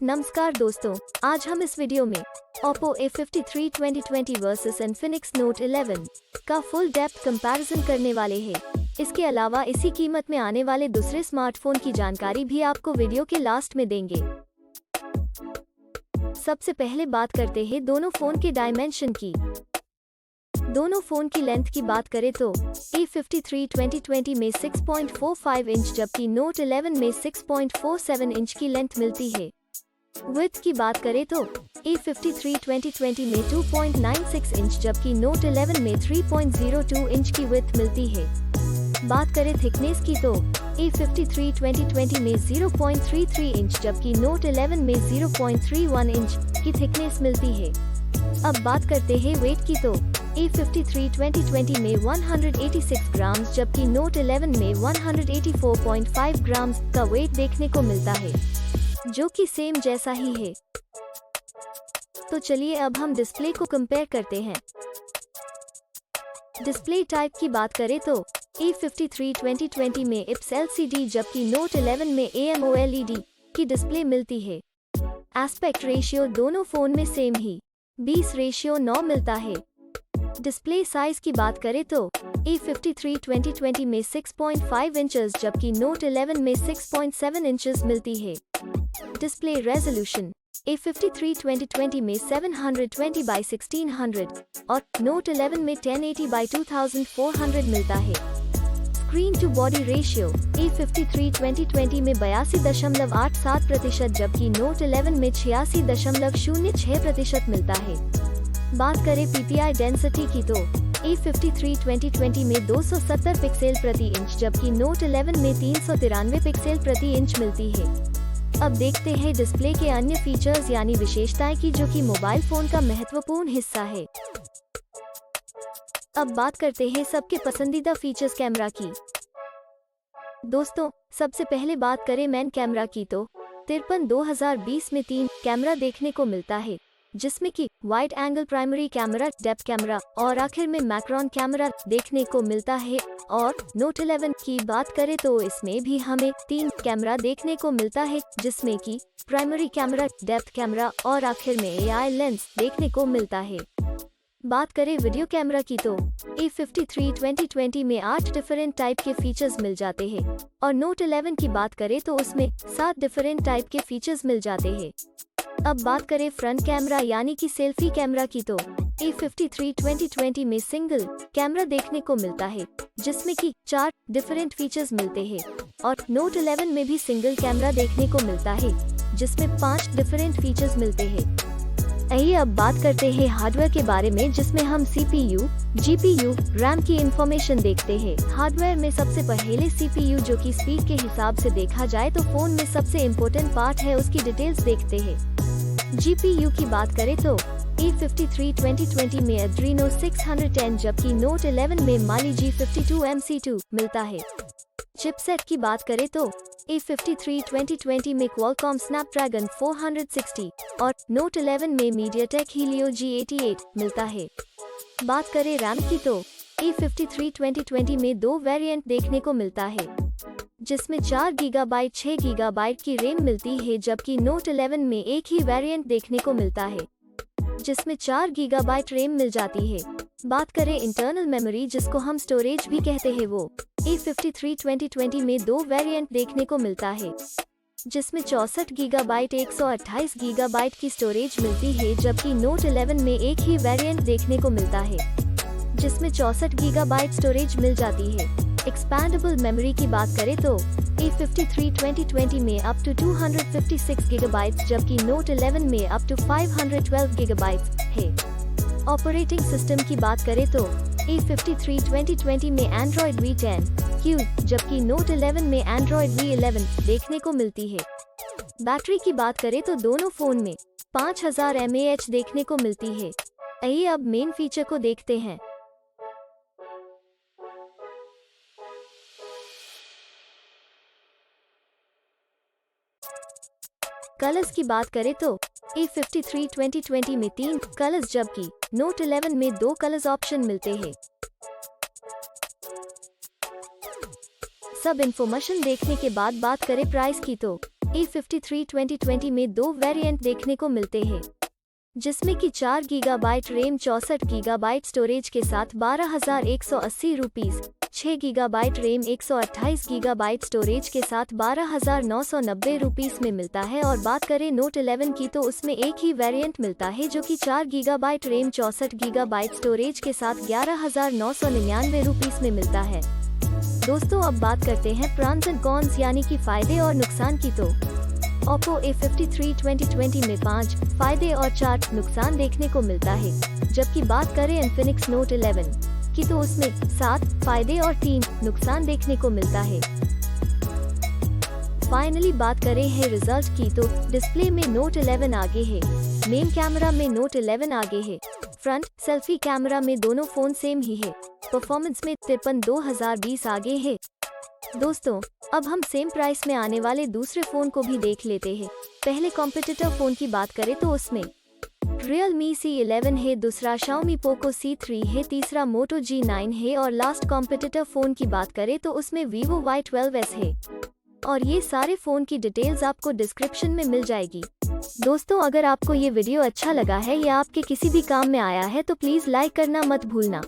नमस्कार दोस्तों, आज हम इस वीडियो में Oppo A53 2020 versus Infinix Note 11 का फुल डेप्थ कंपैरिजन करने वाले हैं। इसके अलावा इसी कीमत में आने वाले दूसरे स्मार्टफोन की जानकारी भी आपको वीडियो के लास्ट में देंगे। सबसे पहले बात करते हैं दोनों फोन के डायमेंशन की। दोनों फोन की लेंथ की बात करें तो A53 2020 में 6.45 इंच जबकि Note 11 में 6.47 इंच की लेंथ मिलती है। विड्थ की बात करें तो A53 2020 में 2.96 इंच जबकि Note 11 में 3.02 इंच की विड्थ मिलती है। बात करें थिकनेस की तो A53 2020 में 0.33 इंच जबकि Note 11 में 0.31 इंच की थिकनेस मिलती है। अब बात करते हैं वेट की तो A53 2020 में 186 ग्राम्स जबकि Note 11 में 184.5 ग्राम्स का वेट देखने को मिलता है, जो कि सेम जैसा ही है। तो चलिए अब हम डिस्प्ले को कंपेयर करते हैं। डिस्प्ले टाइप की बात करें तो A53 2020 में IPS LCD जबकि Note 11 में AMOLED की डिस्प्ले मिलती है। एस्पेक्ट रेशियो दोनों फोन में सेम ही 20:9 मिलता है। डिस्प्ले साइज की बात करें तो A53 2020 में 6.5 इंचेस जबकि Note 11 में 6.7 इंचेस मिलती है। डिस्प्ले रेजोल्यूशन A53 2020 में 720 by 1600 और Note 11 में 1080 by 2400 मिलता है। Screen to body ratio A53 2020 में 82.87% जबकि Note 11 में 86.06% मिलता है। बात करें PPI डेंसिटी की तो A53 2020 में 270 पिक्सल प्रति इंच जबकि Note 11 में 393 पिक्सल प्रति इंच मिलती है। अब देखते हैं डिस्प्ले के अन्य फीचर्स यानी विशेषताएं की, जो कि मोबाइल फोन का महत्वपूर्ण हिस्सा है। अब बात करते हैं सबके पसंदीदा फीचर्स कैमरा की। दोस्तों, सबसे पहले बात करें मेन कैमरा की तो 53-2020 में 3 कैमरा देखने को मिलता है, जिसमें कि wide angle primary camera, depth camera और आखिर में मैक्रोन कैमरा देखने को मिलता है। और Note 11 की बात करें तो इसमें भी हमें 3 कैमरा देखने को मिलता है, जिसमें कि प्राइमरी कैमरा, डेप्थ कैमरा और आखिर में AI लेंस देखने को मिलता है। बात करें वीडियो कैमरा की तो A53 2020 में 8 डिफरेंट टाइप के फीचर्स मिल जाते हैं और Note 11 की बात करें तो उसमें 7 डिफरेंट टाइप के फीचर्स मिल जाते हैं। अब बात करें फ्रंट कैमरा यानी कि सेल्फी कैमरा की तो A53 2020 में सिंगल कैमरा देखने को मिलता है, जिसमें कि 4 डिफरेंट फीचर्स मिलते हैं और Note 11 में भी सिंगल कैमरा देखने को मिलता है, जिसमें 5 डिफरेंट फीचर्स मिलते हैं। आइए अब बात करते हैं हार्डवेयर के बारे में, जिसमें हम CPU, GPU, RAM की इंफॉर्मेशन देखते हैं। हार्डवेयर में सबसे पहले CPU, जो कि स्पीड के हिसाब से देखा जाए तो फोन में सबसे इम्पोर्टेंट पार्ट है, उसकी डिटेल्स देखते हैं। GPU की बात करें तो A53 2020 में Adreno 610 जबकि Note 11 में Mali G52 MC2 मिलता है। चिपसेट की बात करें तो A53 2020 में Qualcomm Snapdragon 460 और Note 11 में MediaTek Helio G88 मिलता है। बात करें रैम की तो A53 2020 में 2 वेरिएंट देखने को मिलता है, जिसमें 4 GB 6 GB की रैम मिलती है, जबकि Note 11 में एक ही वेरिएंट देखने को मिलता है, जिसमें 4 GB रैम मिल जाती है। बात करें इंटरनल मेमोरी, जिसको हम स्टोरेज भी कहते हैं, वो A53 2020 में 2 वेरिएंट देखने को मिलता है, जिसमें 64 GB 128 GB की स्टोरेज मिलती है, जबकि Note 11 में एक ही वेरिएंट देखने को मिलता है, जिसमें 64 GB स्टोरेज मिल जाती है। एक्सपैंडेबल मेमोरी की बात करें तो A53 2020 में अप टू 256 GB जबकि Note 11 में अप टू 512 GB है। ऑपरेटिंग सिस्टम की बात करें तो A53 2020 में Android V10 Q जबकि Note 11 में Android V11 देखने को मिलती है। बैटरी की बात करें तो दोनों फोन में 5000 mAh देखने को मिलती है। आइए अब मेन फीचर को देखते हैं। कलर्स की बात करें तो A53 2020 में 3 कलर्स जबकि Note 11 में 2 कलर्स ऑप्शन मिलते हैं। सब इन्फॉर्मेशन देखने के बाद बात करें प्राइस की तो A53 2020 में दो वेरिएंट देखने को मिलते हैं, जिसमें कि 4 गीगाबाइट रैम 64 गीगाबाइट स्टोरेज के साथ 12,180 rupees, 6 gigabyte RAM 128 gigabyte storage के साथ 12,990 रुपीस में मिलता है। और बात करें नोट 11 की तो उसमें एक ही वेरिएंट मिलता है जो कि 4 गीगाबाइट रैम 64 गीगाबाइट स्टोरेज के साथ 11,999 रुपीस में मिलता है। दोस्तों अब बात करते हैं प्रॉन्स एंड कॉन्स यानी कि फायदे और नुकसान की। तो Oppo A53 2020 में 5 फायदे और 4 नुकसान देखने को मिलता है, जबकि बात करें Infinix Note 11 की तो उसमें 7 फायदे और 3 नुकसान देखने को मिलता है। फाइनली बात करें है रिजल्ट की तो डिस्प्ले में Note 11 आगे है, मेन कैमरा में Note 11 आगे है, फ्रंट सेल्फी कैमरा में दोनों फोन सेम ही है, परफॉर्मेंस में 53 2020 आगे है। दोस्तों अब हम सेम प्राइस में आने वाले दूसरे फोन को भी देख लेते हैं। पहले कॉम्पिटिटर फोन की बात करें तो उसमें Realme C11 है, दूसरा Xiaomi Poco C3 है, तीसरा Moto G9 है और लास्ट कॉम्पिटिटर फोन की बात करें तो उसमें Vivo Y12s है। और ये सारे फोन की डिटेल्स आपको डिस्क्रिप्शन में मिल जाएगी। दोस्तों अगर आपको ये वीडियो अच्छा लगा है या आपके किसी भी काम में आया है तो प्लीज लाइक करना मत भूलना।